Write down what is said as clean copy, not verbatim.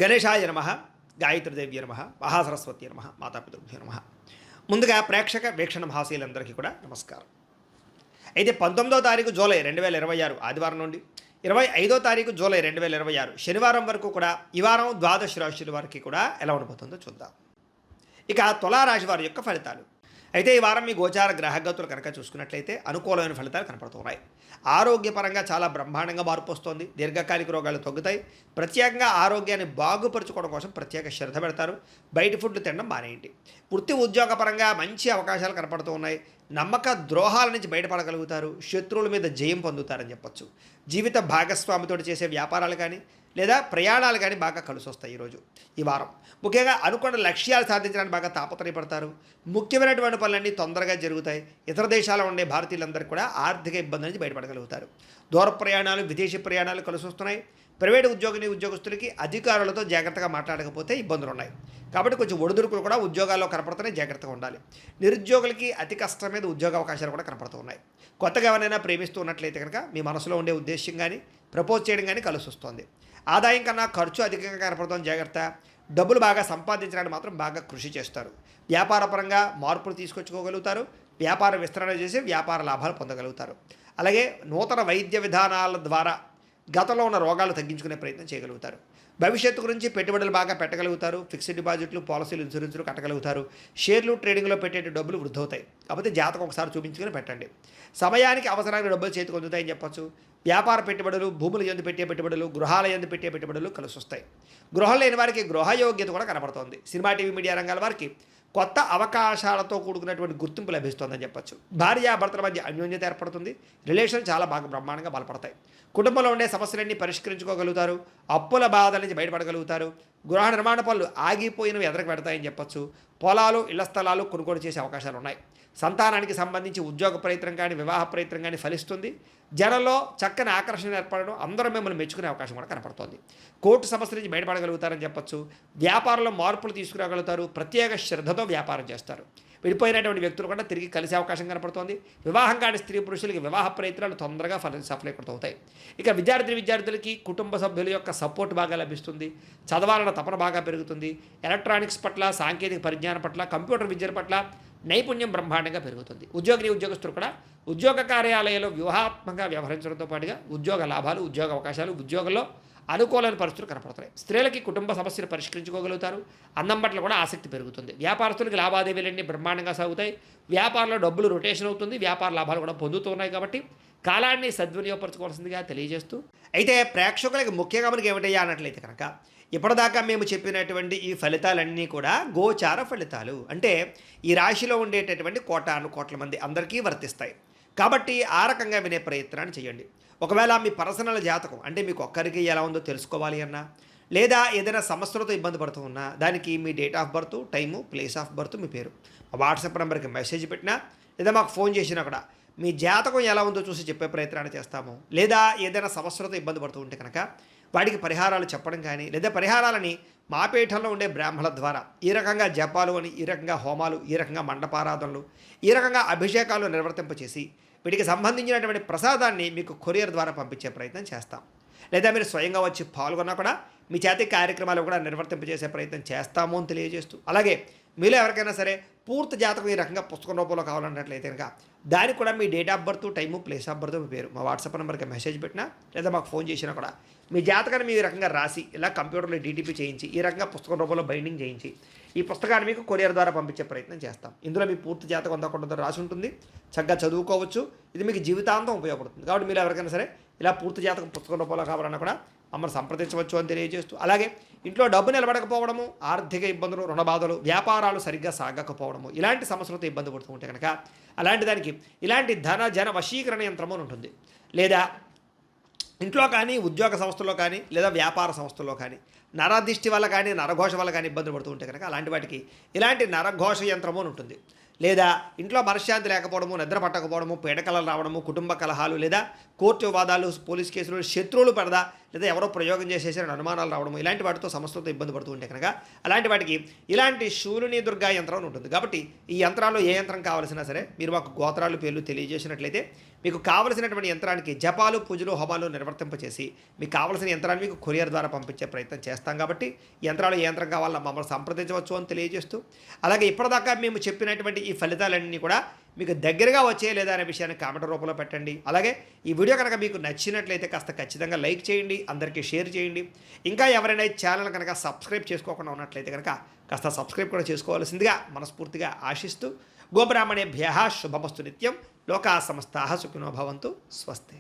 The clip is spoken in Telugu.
గణేశాయ నమ, గాయత్రీదేవ్య నమ, మహాసరస్వతి నమ, మాతాపితృభ్యో నమ. ముందుగా ప్రేక్షక వీక్షణ మహాశీలందరికీ కూడా నమస్కారం. అయితే 19వ తారీఖు జూలై 2026 ఆదివారం నుండి 25వ తారీఖు జూలై 2026 శనివారం వరకు కూడా ఈ వారం ద్వాదశ రాశుల వారికి కూడా ఎలా ఉండబోతుందో చూద్దాం. ఇక తులారాశి వారి యొక్క ఫలితాలు. అయితే ఈ వారం మీ గోచార గ్రహగతులు కనుక చూసుకున్నట్లయితే అనుకూలమైన ఫలితాలు కనపడుతున్నాయి. ఆరోగ్యపరంగా చాలా బ్రహ్మాండంగా మార్పు వస్తుంది. దీర్ఘకాలిక రోగాలు తగ్గుతాయి. ప్రత్యేకంగా ఆరోగ్యాన్ని బాగుపరుచుకోవడం కోసం ప్రత్యేక శ్రద్ధ పెడతారు. బయట ఫుడ్లు తినడం మానేయండి. వృత్తి ఉద్యోగపరంగా మంచి అవకాశాలు కనపడుతూ ఉన్నాయి. నమ్మక ద్రోహాల నుంచి బయటపడగలుగుతారు. శత్రువుల మీద జయం పొందుతారని చెప్పొచ్చు. జీవిత భాగస్వామితో చేసే వ్యాపారాలు కానీ లేదా ప్రయాణాలు కానీ బాగా కలిసి వస్తాయి ఈ వారం. ముఖ్యంగా అనుకున్న లక్ష్యాలు సాధించడానికి బాగా తాపత్రయపడతారు. ముఖ్యమైనటువంటి పనులన్నీ తొందరగా జరుగుతాయి. ఇతర దేశాల్లో ఉండే భారతీయులందరూ కూడా ఆర్థిక ఇబ్బందుల నుంచి బయటపడగలుగుతారు. దూర ప్రయాణాలు, విదేశీ ప్రయాణాలు కలిసి వస్తున్నాయి. ప్రైవేటు ఉద్యోగస్తులకి అధికారులతో జాగ్రత్తగా మాట్లాడకపోతే ఇబ్బందులు ఉన్నాయి. కాబట్టి కొంచెం ఒడిదుడుకులు కూడా ఉద్యోగాల్లో కనపడుతున్నాయి. జాగ్రత్తగా ఉండాలి. నిరుద్యోగులకి అతి కష్టం మీద ఉద్యోగ అవకాశాలు కూడా కనపడుతూ ఉన్నాయి. కొత్తగా ఎవరైనా ప్రేమిస్తూ ఉన్నట్లయితే కనుక మీ మనసులో ఉండే ఉద్దేశం కానీ ప్రపోజ్ చేయడం కానీ కలిసి వస్తుంది. ఆదాయం కన్నా ఖర్చు అధికంగా కనపడుతుంది. జాగ్రత్త. డబ్బులు బాగా సంపాదించడానికి మాత్రం బాగా కృషి చేస్తారు. వ్యాపారపరంగా మార్పులు తీసుకొచ్చుకోగలుగుతారు. వ్యాపార విస్తరణ చేసి వ్యాపార లాభాలు పొందగలుగుతారు. అలాగే నూతన వైద్య విధానాల ద్వారా గతంలో ఉన్న రోగాలు తగ్గించుకునే ప్రయత్నం చేయగలుగుతారు. భవిష్యత్తు గురించి పెట్టుబడులు బాగా పెట్టగలుగుతారు. ఫిక్స్డ్ డిపాజిట్లు, పాలసీలు, ఇన్సూరెన్స్లు కట్టగలుగుతారు. షేర్లు, ట్రేడింగ్లో పెట్టే డబ్బులు వృద్ధి అవుతాయి. కాకపోతే జాతకం ఒకసారి చూపించుకొని పెట్టండి. సమయానికి అవసరానికి డబ్బులు చేతికి అందుతాయని చెప్పచ్చు. వ్యాపార పెట్టుబడులు, భూముల యందు పెట్టే పెట్టుబడులు, గృహాల యందు పెట్టే పెట్టుబడులు కలిసి వస్తాయి. గృహం లేని వారికి గృహయోగ్యత కూడా కనపడుతోంది. సినిమా, టీవీ, మీడియా రంగాల వారికి కొత్త అవకాశాలతో కూడుకున్నటువంటి గుర్తింపు లభిస్తుందని చెప్పచ్చు. భార్యాభర్తల మధ్య అన్యోన్యత ఏర్పడుతుంది. రిలేషన్ చాలా బాగా బ్రహ్మాండంగా బలపడతాయి. కుటుంబంలో ఉండే సమస్యలన్నీ పరిష్కరించుకోగలుగుతారు. అప్పుల బాధల నుంచి బయటపడగలుగుతారు. గృహ నిర్మాణ పనులు ఆగిపోయినవి ఎదరకు పెడతాయని చెప్పచ్చు. పొలాలు, ఇళ్ల స్థలాలు కొనుగోలు చేసే అవకాశాలు ఉన్నాయి. సంతానానికి సంబంధించి ఉద్యోగ ప్రయత్నం కానీ వివాహ ప్రయత్నం కానీ ఫలిస్తుంది. జనంలో చక్కని ఆకర్షణ ఏర్పడడం, అందరూ మిమ్మల్ని మెచ్చుకునే అవకాశం కూడా కనపడుతోంది. కోర్టు సమస్యల నుంచి బయటపడగలుగుతారని చెప్పచ్చు. వ్యాపారంలో మార్పులు తీసుకురాగలుగుతారు. ప్రత్యేక శ్రద్ధతో వ్యాపారం చేస్తారు. విడిపోయినటువంటి వ్యక్తులు కూడా తిరిగి కలిసే అవకాశం కనపడుతోంది. వివాహం కాని స్త్రీ పురుషులకి వివాహ ప్రయత్నాలు తొందరగా సఫలీకృతమవుతాయి. ఇక విద్యార్థులకి కుటుంబ సభ్యుల యొక్క సపోర్ట్ బాగా లభిస్తుంది. చదవాలన్న తపన బాగా పెరుగుతుంది. ఎలక్ట్రానిక్స్ పట్ల, సాంకేతిక పరిజ్ఞానం పట్ల, కంప్యూటర్ విద్యల పట్ల నైపుణ్యం బ్రహ్మాండంగా పెరుగుతుంది. ఉద్యోగస్తులు కూడా ఉద్యోగ కార్యాలయాల్లో వ్యూహాత్మకంగా వ్యవహరించడంతో పాటుగా ఉద్యోగ లాభాలు, ఉద్యోగ అవకాశాలు, ఉద్యోగంలో అనుకూలమైన పరిస్థితులు కనపడతాయి. స్త్రీలకి కుటుంబ సమస్యలు పరిష్కరించుకోగలుగుతారు. అందం పట్ల కూడా ఆసక్తి పెరుగుతుంది. వ్యాపారస్తులకి లావాదేవీలన్నీ బ్రహ్మాండంగా సాగుతాయి. వ్యాపారంలో డబ్బులు రొటేషన్ అవుతుంది. వ్యాపార లాభాలు కూడా పొందుతూ ఉన్నాయి. కాబట్టి కాలాన్ని సద్వినియోగపరచుకోవాల్సిందిగా తెలియజేస్తూ, అయితే ప్రేక్షకులకి ముఖ్యంగా మనకి ఏమిటయ్యా అన్నట్లయితే కనుక ఇప్పటిదాకా మేము చెప్పినటువంటి ఈ ఫలితాలన్నీ కూడా గోచార ఫలితాలు. అంటే ఈ రాశిలో ఉండేటటువంటి కోట్ల మంది అందరికీ వర్తిస్తాయి. కాబట్టి ఆ రకంగా వినే ప్రయత్నాన్ని చేయండి. ఒకవేళ మీ పర్సనల్ జాతకం అంటే మీకు ఒక్కరికి ఎలా ఉందో తెలుసుకోవాలి అన్నా, లేదా ఏదైనా సమస్యలతో ఇబ్బంది పడుతూ ఉన్నా, దానికి మీ date of birth, time, place of birth, మీ పేరు వాట్సాప్ నెంబర్కి మెసేజ్ పెట్టినా లేదా మాకు ఫోన్ చేసినా కూడా మీ జాతకం ఎలా ఉందో చూసి చెప్పే ప్రయత్నాన్ని చేస్తాము. లేదా ఏదైనా సమస్యలతో ఇబ్బంది పడుతూ ఉంటే కనుక వాటికి పరిహారాలు చెప్పడం కానీ, లేదా పరిహారాలని మా పీఠంలో ఉండే బ్రాహ్మణుల ద్వారా ఈ రకంగా జపాలు అని, ఈ రకంగా హోమాలు, ఈ రకంగా మండపారాధనలు, ఈ రకంగా అభిషేకాలు నిర్వర్తింపచేసి వీటికి సంబంధించినటువంటి ప్రసాదాన్ని మీకు కొరియర్ ద్వారా పంపించే ప్రయత్నం చేస్తాం. లేదా మీరు స్వయంగా వచ్చి పాల్గొన్నా కూడా మీ చేతి కార్యక్రమాలు కూడా నిర్వర్తింపజేసే ప్రయత్నం చేస్తాము అని తెలియజేస్తూ, అలాగే మీలో ఎవరికైనా సరే పూర్తి జాతకం ఈ రకంగా పుస్తకం రూపంలో కావాలన్నట్లయితే కనుక దానికి కూడా మీ date of birth, time, place of birth, మీ పేరు మా వాట్సాప్ నెంబర్కి మెసేజ్ పెట్టినా లేదా మాకు ఫోన్ చేసినా కూడా మీ జాతకాన్ని మీ రకంగా రాసి ఇలా కంప్యూటర్లో డీటీపీ చేయించి ఈ రకంగా పుస్తకం రూపంలో బైండింగ్ చేయించి ఈ పుస్తకాన్ని మీకు కొరియర్ ద్వారా పంపించే ప్రయత్నం చేస్తాం. ఇందులో మీ పూర్తి జాతకం అంతా కొంత రాసి ఉంటుంది. చక్కగా చదువుకోవచ్చు. ఇది మీకు జీవితాంతం ఉపయోగపడుతుంది. కాబట్టి మీరు ఎవరికైనా సరే ఇలా పూర్తి జాతకం పుస్తకం రూపంలో కావాలన్నా కూడా మమ్మల్ని సంప్రదించవచ్చు అని తెలియజేస్తూ, అలాగే ఇంట్లో డబ్బు నిలబడకపోవడము, ఆర్థిక ఇబ్బందులు, రుణ బాధలు, వ్యాపారాలు సరిగ్గా సాగకపోవడము, ఇలాంటి సమస్యలతో ఇబ్బంది పడుతూ ఉంటే కనుక అలాంటి దానికి ఇలాంటి జన వశీకరణ యంత్రము అని ఉంటుంది. లేదా ఇంట్లో కానీ, ఉద్యోగ సంస్థల్లో కానీ, లేదా వ్యాపార సంస్థల్లో కానీ నరదిష్టి వల్ల కానీ, నరఘోష వల్ల కానీ ఇబ్బందులు పడుతూ ఉంటే కనుక అలాంటి వాటికి ఇలాంటి నరఘోష యంత్రము అని ఉంటుంది. లేదా ఇంట్లో మనశ్శాంతి లేకపోవడము, నిద్ర పట్టకపోవడము, పీడకలలు రావడము, కుటుంబ కలహాలు, లేదా కోర్టు వివాదాలు, పోలీస్ కేసులు, శత్రువులు పడదా లేదా ఎవరో ప్రయోగం చేసేసారని అనుమానాలు రావడం ఇలాంటి వాటితో సమస్యలతో ఇబ్బంది పడుతూ ఉంటే కనుక అలాంటి వాటికి ఇలాంటి శూలిని దుర్గా యంత్రం అని ఉంటుంది. కాబట్టి ఈ యంత్రాల్లో ఏ యంత్రం కావాల్సినా సరే మీరు మాకు గోత్రాలు పేర్లు తెలియజేసినట్లయితే మీకు కావలసినటువంటి యంత్రానికి జపాలు పూజలు హోమాలు నిర్వర్తింపచేసి మీకు కావలసిన యంత్రాన్ని మీకు కొరియర్ ద్వారా పంపించే ప్రయత్నం చేస్తాం. కాబట్టి యంత్రాలు ఏ యంత్రం కావాలన్నా మమ్మల్ని సంప్రదించవచ్చు అని తెలియజేస్తూ, అలాగే ఇప్పటిదాకా మేము చెప్పినటువంటి ఈ ఫలితాలన్నీ కూడా మీకు దగ్గరగా వచ్చే లేదా అనే విషయాన్ని కామెంట్ రూపంలో పెట్టండి. అలాగే ఈ వీడియో కనుక మీకు నచ్చినట్లయితే కాస్త ఖచ్చితంగా లైక్ చేయండి, అందరికీ షేర్ చేయండి. ఇంకా ఎవరైనా ఈ ఛానల్ కనుక సబ్స్క్రైబ్ చేసుకోకుండా ఉన్నట్లయితే కనుక కాస్త సబ్స్క్రైబ్ కూడా చేసుకోవాల్సిందిగా మనస్ఫూర్తిగా ఆశిస్తూ, గోబ్రాహ్మణేభ్యః శుభమస్తు నిత్యం, లోకా సమస్తాః సుఖినో భవంతు, స్వస్తి.